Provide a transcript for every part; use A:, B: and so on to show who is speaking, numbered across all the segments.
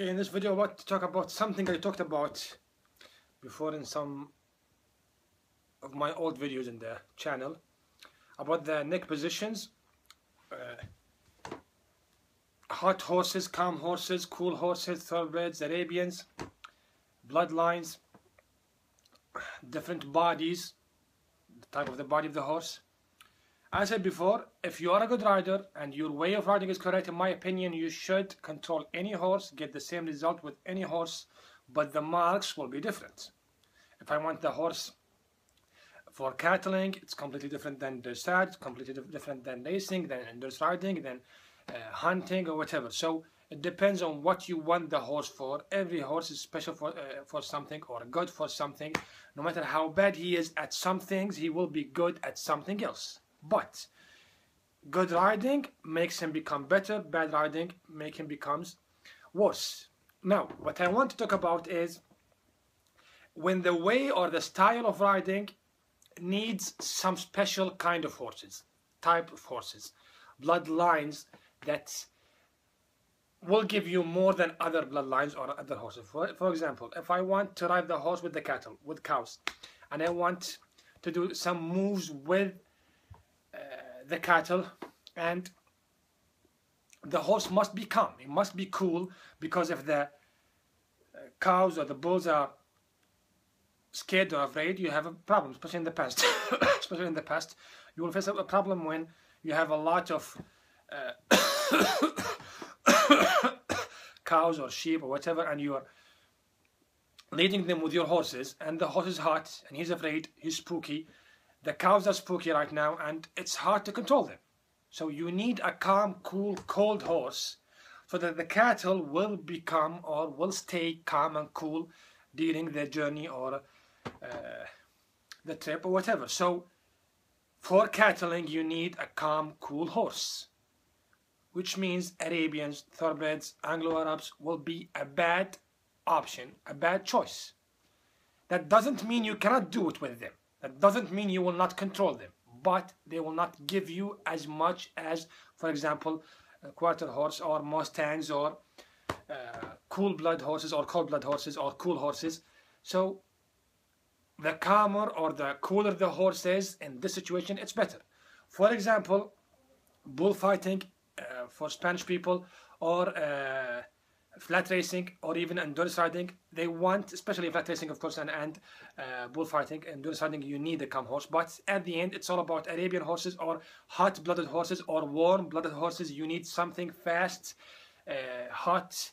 A: Okay, in this video I want to talk about something I talked about before in some of my old videos in the channel about the neck positions, hot horses, calm horses, cool horses, thoroughbreds, Arabians, bloodlines, different bodies, the type of the body of the horse. As I said before, if you are a good rider and your way of riding is correct, in my opinion, you should control any horse, get the same result with any horse, but the marks will be different. If I want the horse for cattling, it's completely different than dressage, it's completely different than racing, than endurance riding, than hunting or whatever. So it depends on what you want the horse for. Every horse is special for something or good for something. No matter how bad he is at some things, he will be good at something else. But good riding makes him become better, bad riding makes him becomes worse. Now, what I want to talk about is when the way or the style of riding needs some special kind of horses, type of horses, bloodlines that will give you more than other bloodlines or other horses. For example, if I want to ride the horse with the cattle, with cows, and I want to do some moves with the cattle, and the horse must be calm, it must be cool, because if the cows or the bulls are scared or afraid, you have a problem, especially in the past. Especially in the past, you will face a problem when you have a lot of cows or sheep or whatever, and you are leading them with your horses, and the horse is hot and he's afraid, he's spooky. The cows are spooky right now, and it's hard to control them. So you need a calm, cool, cold horse so that the cattle will become or will stay calm and cool during their journey or the trip or whatever. So for cattling, you need a calm, cool horse, which means Arabians, thoroughbreds, Anglo-Arabs will be a bad option, a bad choice. That doesn't mean you cannot do it with them. That doesn't mean you will not control them, but they will not give you as much as, for example, quarter horse or Mustangs or cool blood horses or cold blood horses or cool horses. So the calmer or the cooler the horse is in this situation, it's better. For example, bullfighting for Spanish people, or flat racing, or even endurance riding, they want, especially flat racing of course, and bullfighting, endurance riding, you need a calm horse. But at the end, it's all about Arabian horses or hot-blooded horses or warm-blooded horses. You need something fast, hot,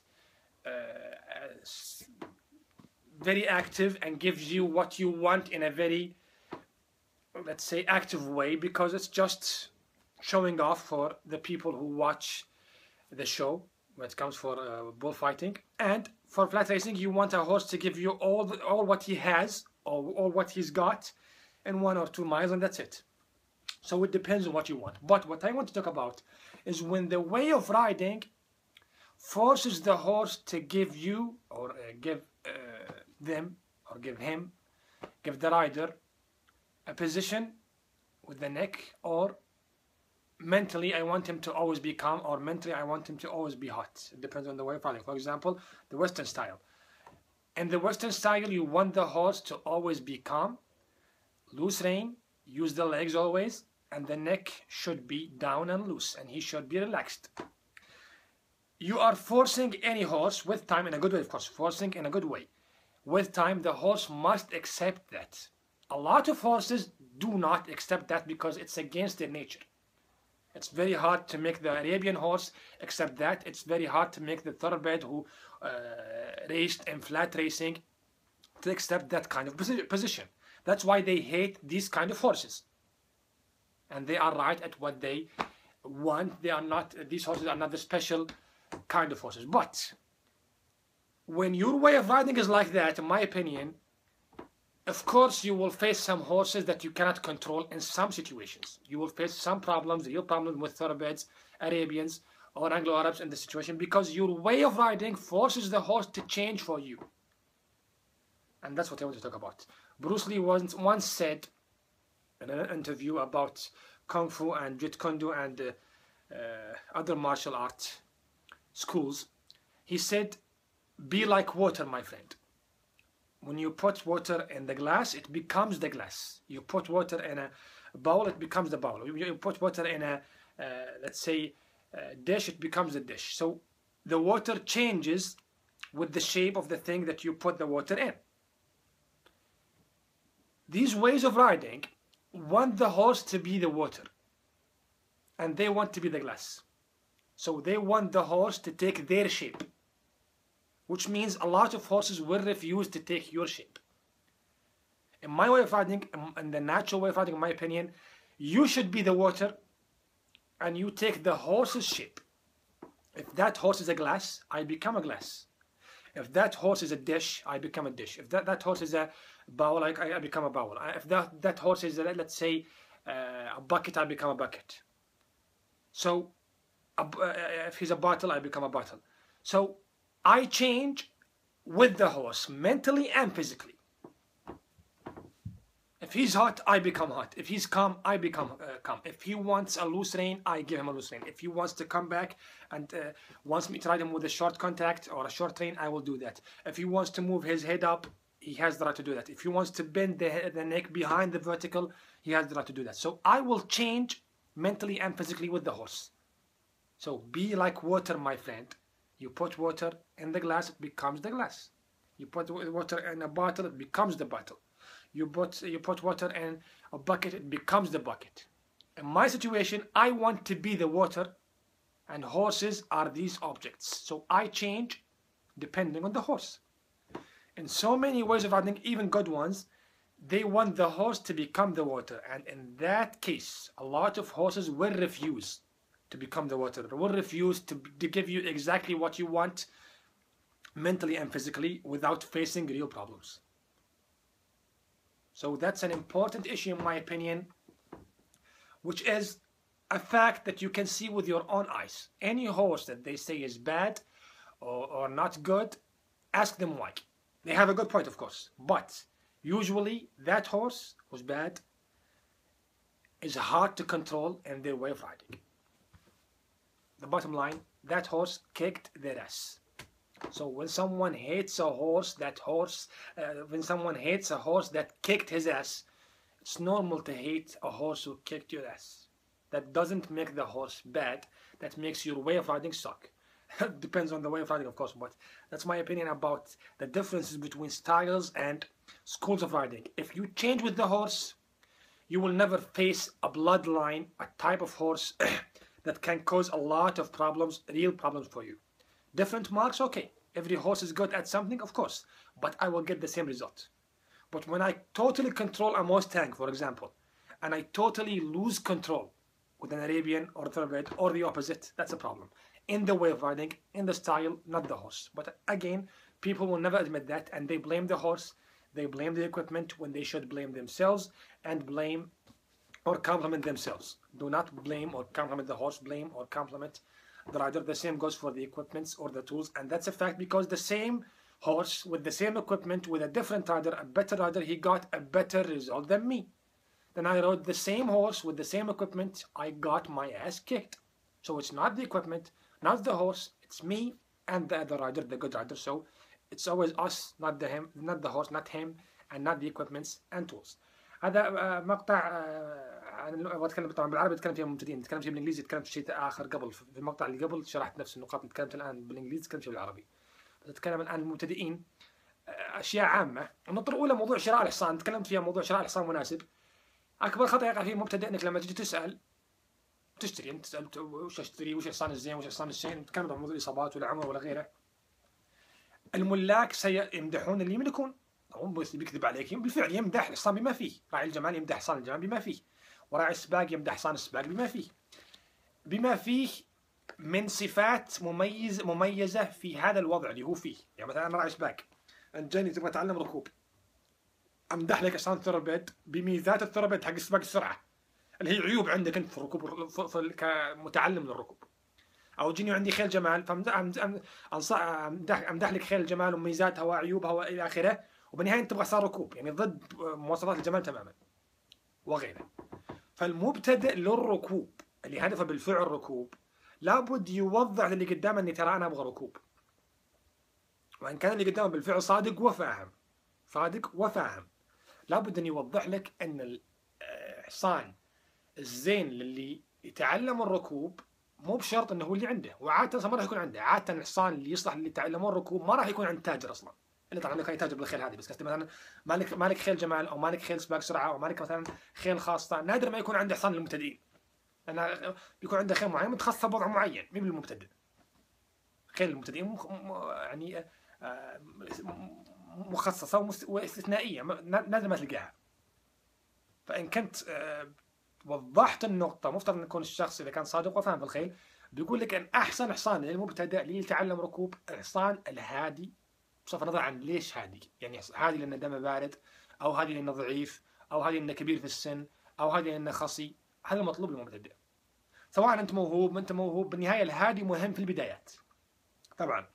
A: very active, and gives you what you want in a very, let's say, active way, because it's just showing off for the people who watch the show when it comes for bullfighting. And for flat racing, you want a horse to give you all what he has, or all what he's got in 1 or 2 miles, and that's it. So it depends on what you want. But what I want to talk about is when the way of riding forces the horse to give you, or give them, or give him, give the rider a position with the neck, or mentally I want him to always be calm, or mentally I want him to always be hot. It depends on the way of riding. For example, the Western style. In the Western style, you want the horse to always be calm, loose rein, use the legs always, and the neck should be down and loose, and he should be relaxed. You are forcing any horse with time, in a good way of course, forcing in a good way. With time, the horse must accept that. A lot of horses do not accept that because it's against their nature. It's very hard to make the Arabian horse accept that. It's very hard to make the thoroughbred who raced in flat racing to accept that kind of position. That's why they hate these kind of horses. And they are right at what they want. They are not, these horses are not the special kind of horses. But when your way of riding is like that, in my opinion, of course, you will face some horses that you cannot control in some situations. You will face some problems, real problems with thoroughbreds, Arabians, or Anglo-Arabs in this situation, because your way of riding forces the horse to change for you. And that's what I want to talk about. Bruce Lee once said in an interview about Kung Fu and Jeet Kune Do and other martial art schools, he said be like water, my friend. When you put water in the glass, it becomes the glass. You put water in a bowl, it becomes the bowl. You put water in a, let's say, dish, it becomes a dish. So the water changes with the shape of the thing that you put the water in. These ways of riding want the horse to be the water, and they want to be the glass. So they want the horse to take their shape, which means a lot of horses will refuse to take your shape. In my way of riding, in the natural way of riding, in my opinion, you should be the water and you take the horse's shape. If that horse is a glass, I become a glass. If that horse is a dish, I become a dish. If that horse is a bowl, I become a bowl. If that horse is, let's say, a bucket, I become a bucket. So if he's a bottle, I become a bottle. So I change with the horse, mentally and physically. If he's hot, I become hot. If he's calm, I become calm. If he wants a loose rein, I give him a loose rein. If he wants to come back and wants me to ride him with a short contact or a short rein, I will do that. If he wants to move his head up, he has the right to do that. If he wants to bend the neck behind the vertical, he has the right to do that. So I will change mentally and physically with the horse. So be like water, my friend. You put water in the glass, it becomes the glass. You put water in a bottle, it becomes the bottle. You put water in a bucket, it becomes the bucket. In my situation, I want to be the water, and horses are these objects. So I change depending on the horse. In so many ways of riding, even good ones, they want the horse to become the water. And in that case, a lot of horses will refuse to become the water, will refuse to give you exactly what you want mentally and physically without facing real problems. So that's an important issue in my opinion, which is a fact that you can see with your own eyes. Any horse that they say is bad or not good, ask them why. They have a good point, of course, but usually that horse who's bad is hard to control in their way of riding. The bottom line, that horse kicked their ass. So when someone hates a horse, when someone hates a horse that kicked his ass, it's normal to hate a horse who kicked your ass. That doesn't make the horse bad. That makes your way of riding suck. Depends on the way of riding, of course, but that's my opinion about the differences between styles and schools of riding. If you change with the horse, you will never face a bloodline, a type of horse that can cause a lot of problems, real problems for you. Different marks, okay. Every horse is good at something, of course, but I will get the same result. But when I totally control a Mustang, for example, and I totally lose control with an Arabian or thoroughbred or the opposite, that's a problem. In the way of riding, in the style, not the horse. But again, people will never admit that, and they blame the horse, they blame the equipment when they should blame themselves and blame or compliment themselves. Do not blame or compliment the horse, blame or compliment the rider. The same goes for the equipments or the tools, and that's a fact because the same horse with the same equipment with a different rider, a better rider, he got a better result than me. Then I rode the same horse with the same equipment, I got my ass kicked. So it's not the equipment, not the horse, it's me and the other rider, the good rider. So it's always us, not the horse, not him, and not the equipments and tools. هذا مقطع بتكلم طبعا بالعربي، بتكلم فيها مبتدئين، بتكلم فيه بالانجليزي، تكلمت شيء اخر قبل في المقطع اللي قبل شرحت نفس النقاط اللي تكلمت الان بالانجليزي، تكلمت فيها بالعربي. بتكلم الان المبتدئين اشياء عامه. النقطه الاولى موضوع شراء الحصان، تكلمت فيها موضوع شراء الحصان مناسب. اكبر خطا يقع فيه المبتدئ انك لما تجي تسال تشتري، انت تسال وش اشتري، وش الحصان الزين، وش الحصان الشين، تتكلم عن موضوع الاصابات ولا عمر ولا غيره. الملاك سيمدحون اللي يملكون، هم بيكذب عليك، بالفعل يمدح الحصان بما فيه، راعي الجمال يمدح حصان الجمال بما فيه، وراعي السباق يمدح حصان السباق بما فيه من صفات مميزة في هذا الوضع اللي هو فيه. يعني مثلا أنا راعي سباق، أنت جاني تبغى تتعلم ركوب، أمدح لك حصان الثروبيد بميزات الثروبيد حق السباق، السرعة اللي هي عيوب عندك أنت في الركوب كمتعلم للركوب. أو جيني عندي خيل جمال فأمدح لك خيل الجمال وميزاتها وعيوبها وإلى آخره، وبالنهاية أنت تبغى حصان ركوب يعني ضد مواصفات الجمال تماما وغيره. فالمبتدئ للركوب اللي هدفه بالفعل ركوب لابد يوضح للي قدامه اني ترى انا ابغى ركوب، وإن كان اللي قدامه بالفعل صادق وفاهم، صادق وفاهم، لابد أن يوضح لك أن الحصان الزين للي يتعلم الركوب مو بشرط انه هو اللي عنده، وعاده ما راح يكون عنده. عاده الحصان اللي يصلح اللي يتعلمون الركوب ما راح يكون عند تاجر اصلا، الا طبعا كان يتاجر بالخيل هذه. بس مثلا مالك خيل جمال، او مالك خيل سباق سرعه، او مالك مثلا خيل خاصه، نادر ما يكون عنده حصان للمبتدئين، لان بيكون عنده خيل معين متخصص بوضع معين، مو بالمبتدئ. خيل المبتدئين يعني مخصصه واستثنائيه، نادر ما تلقاها. فان كنت وضحت النقطة، مفترض أن يكون الشخص إذا كان صادق وفاهم في الخيل بيقول لك أن أحسن حصان للمبتدئ اللي يتعلم ركوب الحصان الهادي، بصرف النظر عن ليش هادي، يعني هادي لأنه دمه بارد، أو هادي لأنه ضعيف، أو هادي لأنه كبير في السن، أو هادي لأنه خصي. هذا مطلوب للمبتدئ، سواء أنت موهوب ما أنت موهوب، بالنهاية الهادي مهم في البدايات. طبعا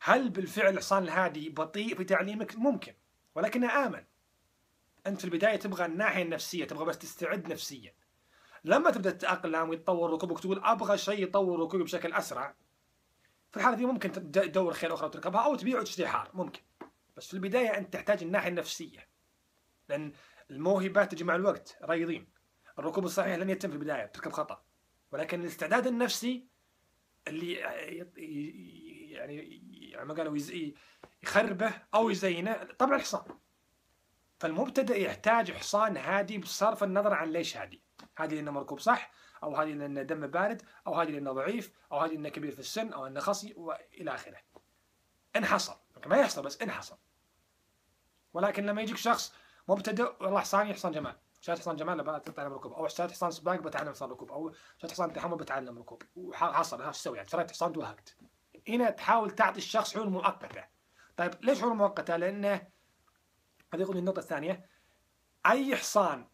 A: هل بالفعل الحصان الهادي بطيء في تعليمك؟ ممكن، ولكنه آمن. أنت في البداية تبغى الناحية النفسية، تبغى بس تستعد نفسيا. لما تبدا تتاقلم ويتطور ركوبك وتقول ابغى شيء يطور ركوبي بشكل اسرع، في الحاله دي ممكن تدور خيل اخرى وتركبها، او تبيع وتشتري حار، ممكن. بس في البدايه انت تحتاج الناحيه النفسيه، لان الموهبه تجي مع الوقت. رياضيين الركوب الصحيح لن يتم في البدايه، تركب خطا، ولكن الاستعداد النفسي اللي يعني ما قالوا يخربه او يزينه طبع الحصان. فالمبتدئ يحتاج حصان هادي بصرف النظر عن ليش هادي. هادي لانه مركوب صح، او هادي لانه دمه بارد، او هادي لانه ضعيف، او هادي لانه كبير في السن، او انه خصي، والى اخره. ان حصل، ما يحصل بس ان حصل. ولكن لما يجيك شخص مبتدئ، والله حصاني حصان جمال، اشتريت حصان جمال بتعلم ركوب، او اشتريت حصان سباق بتعلم حصان ركوب، او اشتريت حصان تحمل بتعلم ركوب، وحصل ايش تسوي؟ يعني اشتريت حصان وهقت. هنا تحاول تعطي الشخص حلول مؤقته. طيب ليش حلول مؤقته؟ لانه هذه يقول النقطه الثانيه، اي حصان